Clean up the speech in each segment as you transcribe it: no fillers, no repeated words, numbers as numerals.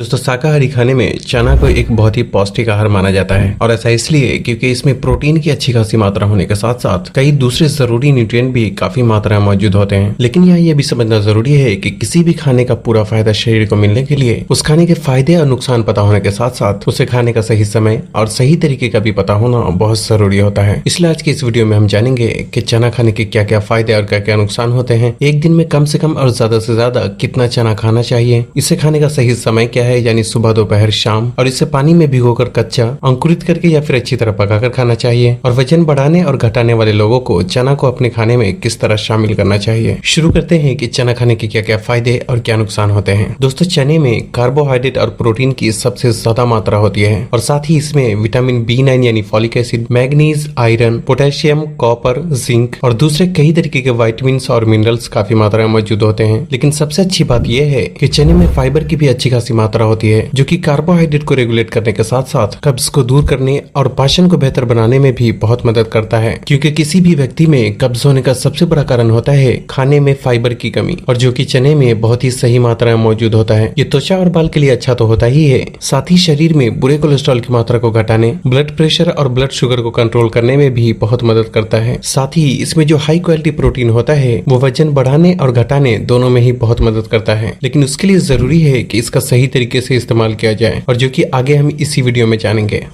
दोस्तों शाकाहारी खाने में चना को एक बहुत ही पौष्टिक आहार माना जाता है और ऐसा इसलिए क्योंकि इसमें प्रोटीन की अच्छी खासी मात्रा होने के साथ साथ कई दूसरे जरूरी न्यूट्रिएंट भी काफी मात्रा में मौजूद होते हैं। लेकिन यहाँ यह भी समझना जरूरी है कि किसी भी खाने का पूरा फायदा शरीर को मिलने के लिए उस खाने के फायदे और नुकसान पता होने के साथ साथ उसे खाने का सही समय और सही तरीके का भी पता होना बहुत जरूरी होता है। इसलिए आज की इस वीडियो में हम जानेंगे कि चना खाने के क्या क्या फायदे और क्या क्या नुकसान होते हैं, एक दिन में कम से कम और ज्यादा से ज्यादा कितना चना खाना चाहिए, इसे खाने का सही समय क्या है यानी सुबह दोपहर शाम, और इसे पानी में भिगोकर कच्चा अंकुरित करके या फिर अच्छी तरह पकाकर खाना चाहिए, और वजन बढ़ाने और घटाने वाले लोगों को चना को अपने खाने में किस तरह शामिल करना चाहिए। शुरू करते हैं कि चना खाने के क्या क्या फायदे और क्या नुकसान होते हैं। दोस्तों चने में कार्बोहाइड्रेट और प्रोटीन की सबसे ज्यादा मात्रा होती है और साथ ही इसमें विटामिन B9 यानी folic acid, manganese, iron, potassium, copper, zinc और दूसरे कई तरीके के विटामिन और मिनरल्स काफी मात्रा में मौजूद होते हैं। लेकिन सबसे अच्छी बात यह है कि चने में फाइबर की भी अच्छी खासी मात्रा होती है जो कि कार्बोहाइड्रेट को रेगुलेट करने के साथ साथ कब्ज को दूर करने और पाचन को बेहतर बनाने में भी बहुत मदद करता है, क्योंकि किसी भी व्यक्ति में कब्ज होने का सबसे बड़ा कारण होता है खाने में फाइबर की कमी, और जो कि चने में बहुत ही सही मात्रा में मौजूद होता है। ये त्वचा और बाल के लिए अच्छा तो होता ही है, साथ ही शरीर में बुरे कोलेस्ट्रॉल की मात्रा को घटाने, ब्लड प्रेशर और ब्लड शुगर को कंट्रोल करने में भी बहुत मदद करता है। साथ ही इसमें जो हाई क्वालिटी प्रोटीन होता है वो वजन बढ़ाने और घटाने दोनों में ही बहुत मदद करता है। लेकिन उसके लिए जरूरी है कि इसका सही तरीके से इस्तेमाल किया जाए, और जो कि आगे हम इसी वीडियो में जानेंगे।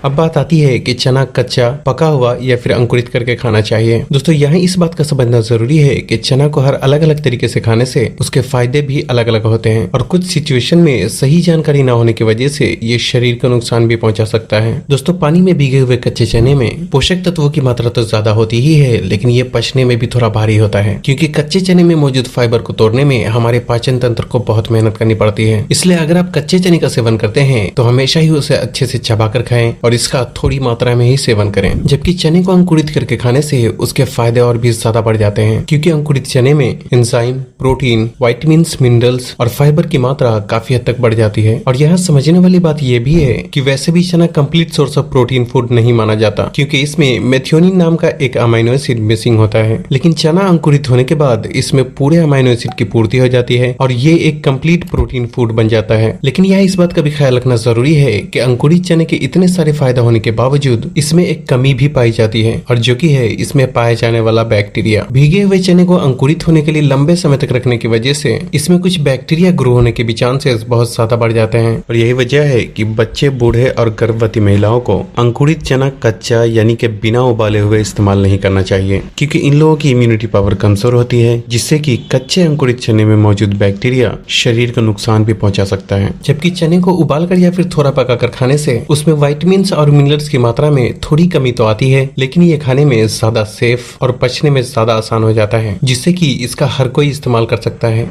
अब बात आती है कि चना कच्चा, पका हुआ या फिर अंकुरित करके खाना चाहिए। दोस्तों यहाँ इस बात का समझना जरूरी है कि चना को हर अलग अलग तरीके से खाने से उसके फायदे भी अलग अलग होते हैं, और कुछ सिचुएशन में सही जानकारी न होने की वजह से ये शरीर को नुकसान भी पहुंचा सकता है। दोस्तों पानी में भीगे हुए कच्चे चने में पोषक तत्वों की मात्रा तो ज्यादा होती ही है, लेकिन ये पचने में भी थोड़ा भारी होता है, क्योंकि कच्चे चने में मौजूद फाइबर को तोड़ने में हमारे पाचन तंत्र को बहुत मेहनत करनी पड़ती है। इसलिए अगर आप कच्चे चने का सेवन करते हैं तो हमेशा ही उसे अच्छे से चबाकर खाएं और इसका थोड़ी मात्रा में ही सेवन करें। जबकि चने को अंकुरित करके खाने से उसके फायदे और भी ज्यादा बढ़ जाते हैं, क्योंकि अंकुरित चने में एंजाइम, प्रोटीन, विटामिन्स, मिनरल्स और फाइबर की मात्रा काफी हद तक बढ़ जाती है। और यहाँ समझने वाली बात यह भी है कि वैसे भी चना complete source of protein food नहीं माना जाता, क्योंकि इसमें मेथियोनिन नाम का एक अमाइनो एसिड मिसिंग होता है। लेकिन चना अंकुरित होने के बाद इसमें पूरे अमाइनो एसिड की पूर्ति हो जाती है और ये एक कंप्लीट प्रोटीन फूड बन जाता है। लेकिन यहाँ इस बात का भी ख्याल रखना जरूरी है कि अंकुरित चने के इतने सारे फायदे होने के बावजूद इसमें एक कमी भी पाई जाती है, और जो कि है इसमें पाए जाने वाला बैक्टीरिया। भीगे हुए चने को अंकुरित होने के लिए लंबे समय तक रखने की वजह से इसमें कुछ बैक्टीरिया ग्रो होने के भी चांसेस बहुत ज्यादा बढ़ जाते हैं, और यही वजह है कि बच्चे, बूढ़े और गर्भवती महिलाओं को अंकुरित चना कच्चा यानी कि बिना उबाले हुए इस्तेमाल नहीं करना चाहिए, क्योंकि इन लोगों की इम्यूनिटी पावर कमजोर होती है, जिससे कि कच्चे अंकुरित चने में मौजूद बैक्टीरिया शरीर को नुकसान भी पहुंचा सकता है। जबकि चने को उबालकर या फिर थोड़ा पकाकर खाने से उसमें विटामिन और मिनरल्स की मात्रा में थोड़ी कमी तो आती है, लेकिन ये खाने में ज्यादा सेफ और पचने में ज्यादा आसान हो जाता है, जिससे कि इसका हर कोई इस्तेमाल कर सकता है।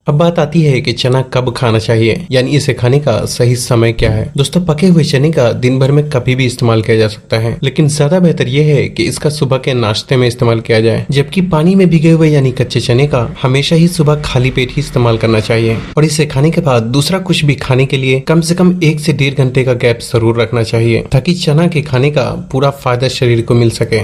अब बात आती है कि चना कब खाना चाहिए, यानी इसे खाने का सही समय क्या है। दोस्तों पके हुए चने का दिन भर में कभी भी इस्तेमाल किया जा सकता है, लेकिन ज्यादा बेहतर यह है कि इसका सुबह के नाश्ते में इस्तेमाल किया जाए। जबकि पानी में भीगे हुए यानी कच्चे चने का हमेशा ही सुबह खाली पेट ही इस्तेमाल करना चाहिए, और इसे खाने के बाद दूसरा कुछ भी खाने के लिए कम से कम 1 से 1.5 घंटे का गैप जरूर रखना चाहिए, ताकि चना के खाने का पूरा फायदा शरीर को मिल सके।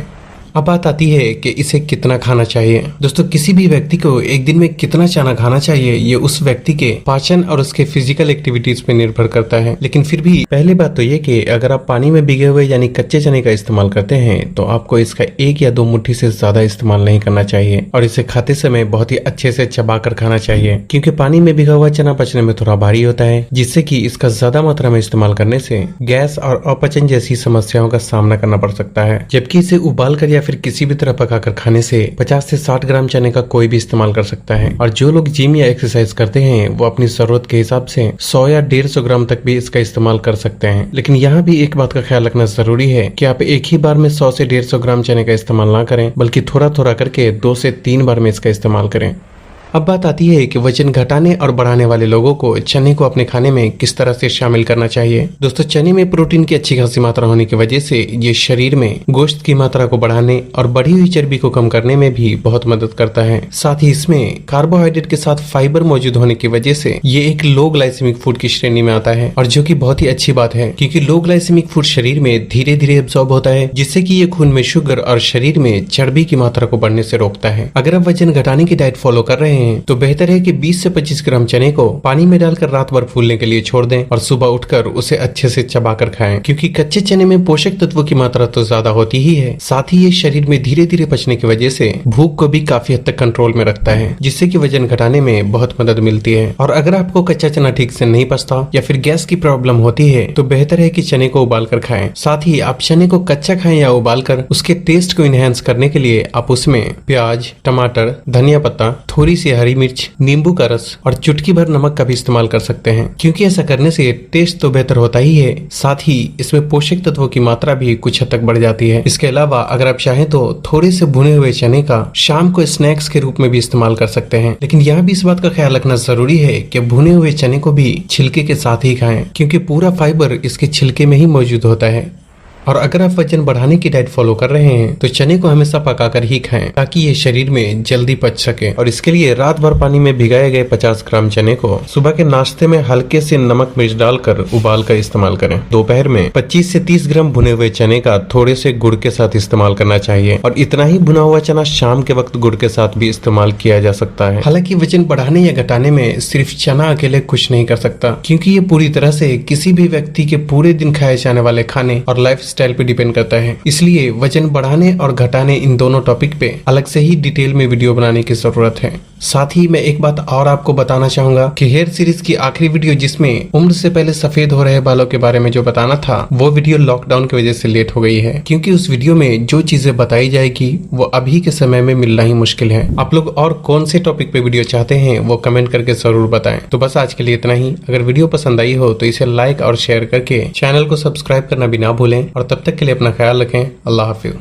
अब बात आती है कि इसे कितना खाना चाहिए। दोस्तों किसी भी व्यक्ति को एक दिन में कितना चना खाना चाहिए ये उस व्यक्ति के पाचन और उसके फिजिकल एक्टिविटीज पे निर्भर करता है। लेकिन फिर भी पहली बात तो ये कि अगर आप पानी में भीगे हुए यानी कच्चे चने का इस्तेमाल करते हैं तो आपको इसका 1 या 2 मुट्ठी से ज्यादा इस्तेमाल नहीं करना चाहिए, और इसे खाते समय बहुत ही अच्छे से चबा कर खाना चाहिए, क्योंकि पानी में भिगा हुआ चना पचने में थोड़ा भारी होता है, जिससे कि इसका ज्यादा मात्रा में इस्तेमाल करने से गैस और अपचन जैसी समस्याओं का सामना करना पड़ सकता है। जबकि इसे उबाल कर या फिर किसी भी तरह पकाकर खाने से 50 से 60 ग्राम चने का कोई भी इस्तेमाल कर सकता है, और जो लोग जिम या एक्सरसाइज करते हैं वो अपनी जरूरत के हिसाब से 100 या 150 ग्राम तक भी इसका इस्तेमाल कर सकते हैं। लेकिन यहाँ भी एक बात का ख्याल रखना जरूरी है कि आप एक ही बार में 100 से 150 ग्राम चने का इस्तेमाल ना करें, बल्कि थोड़ा थोड़ा करके 2 से 3 बार में इसका इस्तेमाल करें। अब बात आती है कि वजन घटाने और बढ़ाने वाले लोगों को चने को अपने खाने में किस तरह से शामिल करना चाहिए। दोस्तों चने में प्रोटीन की अच्छी खासी मात्रा होने की वजह से ये शरीर में गोश्त की मात्रा को बढ़ाने और बढ़ी हुई चर्बी को कम करने में भी बहुत मदद करता है। साथ ही इसमें कार्बोहाइड्रेट के साथ फाइबर मौजूद होने की वजह से ये एक लो ग्लाइसेमिक फूड की श्रेणी में आता है, और जो कि बहुत ही अच्छी बात है, क्योंकि लो ग्लाइसेमिक फूड शरीर में धीरे धीरे एब्जॉर्ब होता है, जिससे कि ये खून में शुगर और शरीर में चर्बी की मात्रा को बढ़ने से रोकता है। अगर आप वजन घटाने की डाइट फॉलो कर रहे हैं हैं तो बेहतर है कि 20 से 25 ग्राम चने को पानी में डालकर रात भर फूलने के लिए छोड़ दें और सुबह उठकर उसे अच्छे से चबाकर खाएं, क्योंकि कच्चे चने में पोषक तत्वों की मात्रा तो ज्यादा होती ही है, साथ ही ये शरीर में धीरे धीरे पचने की वजह से भूख को भी काफी हद तक कंट्रोल में रखता है, जिससे कि वजन घटाने में बहुत मदद मिलती है। और अगर आपको कच्चा चना ठीक से नहीं पचता या फिर गैस की प्रॉब्लम होती है तो बेहतर है कि चने को उबाल कर खाएं। साथ ही आप चने को कच्चा खाएं या उबाल कर उसके टेस्ट को इनहेंस करने के लिए आप उसमें प्याज, टमाटर, धनिया पत्ता, थोड़ी सी हरी मिर्च, नींबू का रस और चुटकी भर नमक का भी इस्तेमाल कर सकते हैं, क्योंकि ऐसा करने से टेस्ट तो बेहतर होता ही है, साथ ही इसमें पोषक तत्वों की मात्रा भी कुछ हद तक बढ़ जाती है। इसके अलावा अगर आप चाहें तो थोड़े से भुने हुए चने का शाम को स्नैक्स के रूप में भी इस्तेमाल कर सकते हैं, लेकिन यहाँ भी इस बात का ख्याल रखना जरूरी है कि भुने हुए चने को भी छिलके के साथ ही खाएं, क्योंकि पूरा फाइबर इसके छिलके में ही मौजूद होता है। और अगर आप वजन बढ़ाने की डाइट फॉलो कर रहे हैं तो चने को हमेशा पकाकर ही खाएं, ताकि ये शरीर में जल्दी पच सके। और इसके लिए रात भर पानी में भिगाए गए 50 ग्राम चने को सुबह के नाश्ते में हल्के से नमक मिर्च डालकर उबाल कर इस्तेमाल करें। दोपहर में 25 से 30 ग्राम भुने हुए चने का थोड़े से गुड़ के साथ इस्तेमाल करना चाहिए, और इतना ही भुना हुआ चना शाम के वक्त गुड़ के साथ भी इस्तेमाल किया जा सकता है। हालांकि वजन बढ़ाने या घटाने में सिर्फ चना अकेले कुछ नहीं कर सकता, क्योंकि ये पूरी तरह से किसी भी व्यक्ति के पूरे दिन खाए जाने वाले खाने और लाइफ स्टाइल पे डिपेंड करता है। इसलिए वजन बढ़ाने और घटाने इन दोनों टॉपिक पे अलग से ही डिटेल में वीडियो बनाने की जरूरत है। साथ ही मैं एक बात और आपको बताना चाहूंगा कि हेयर सीरीज की आखिरी वीडियो, जिसमें उम्र से पहले सफेद हो रहे बालों के बारे में जो बताना था, वो वीडियो लॉकडाउन की वजह से लेट हो गई है, क्योंकि उस वीडियो में जो चीजें बताई जाएगी वो अभी के समय में मिलना ही मुश्किल है। आप लोग और कौन से टॉपिक पे वीडियो चाहते हैं वो कमेंट करके जरूर बताएं। तो बस आज के लिए इतना ही। अगर वीडियो पसंद आई हो तो इसे लाइक और शेयर करके चैनल को सब्सक्राइब करना भी ना भूलें, और तब तक के लिए अपना ख्याल रखें। अल्लाह हाफिज़।